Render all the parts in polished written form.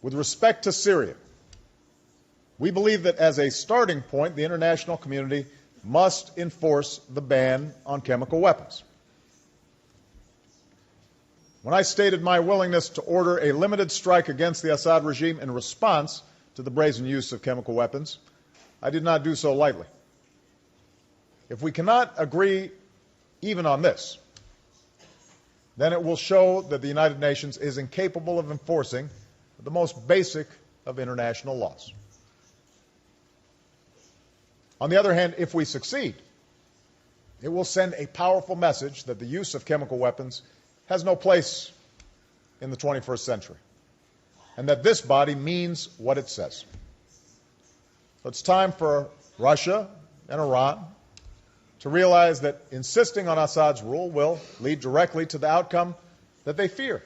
With respect to Syria, we believe that as a starting point, the international community must enforce the ban on chemical weapons. When I stated my willingness to order a limited strike against the Assad regime in response to the brazen use of chemical weapons, I did not do so lightly. If we cannot agree even on this, then it will show that the United Nations is incapable of enforcing the most basic of international laws. On the other hand, if we succeed, it will send a powerful message that the use of chemical weapons has no place in the 21st century, and that this body means what it says. So it's time for Russia and Iran to realize that insisting on Assad's rule will lead directly to the outcome that they fear,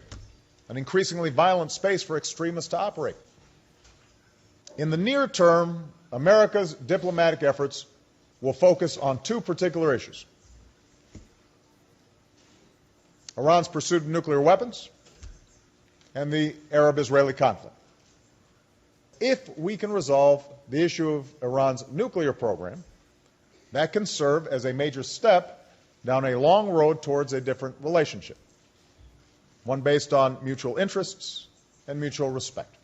an increasingly violent space for extremists to operate. In the near term, America's diplomatic efforts will focus on two particular issues: Iran's pursuit of nuclear weapons and the Arab-Israeli conflict. If we can resolve the issue of Iran's nuclear program, that can serve as a major step down a long road towards a different relationship, one based on mutual interests and mutual respect.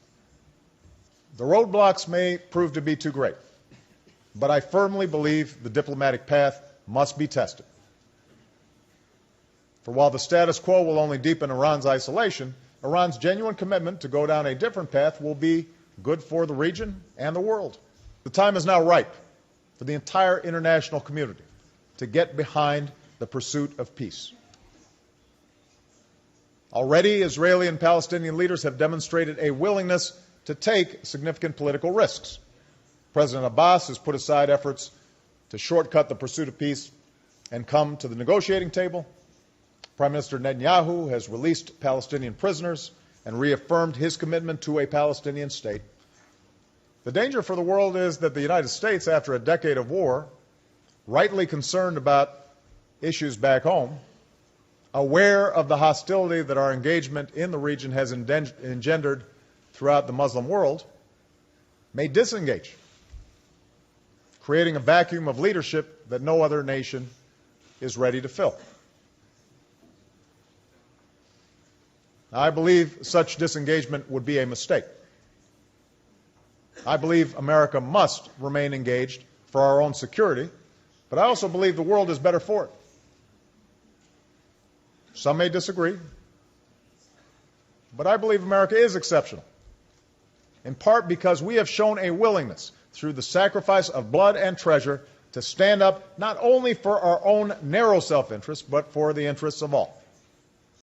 The roadblocks may prove to be too great, but I firmly believe the diplomatic path must be tested. For while the status quo will only deepen Iran's isolation, Iran's genuine commitment to go down a different path will be good for the region and the world. The time is now ripe for the entire international community to get behind the pursuit of peace. Already, Israeli and Palestinian leaders have demonstrated a willingness to take significant political risks. President Abbas has put aside efforts to shortcut the pursuit of peace and come to the negotiating table. Prime Minister Netanyahu has released Palestinian prisoners and reaffirmed his commitment to a Palestinian state. The danger for the world is that the United States, after a decade of war, rightly concerned about issues back home, aware of the hostility that our engagement in the region has engendered throughout the Muslim world, may disengage, creating a vacuum of leadership that no other nation is ready to fill. Now, I believe such disengagement would be a mistake. I believe America must remain engaged for our own security, but I also believe the world is better for it. Some may disagree, but I believe America is exceptional, in part because we have shown a willingness, through the sacrifice of blood and treasure, to stand up not only for our own narrow self-interest, but for the interests of all.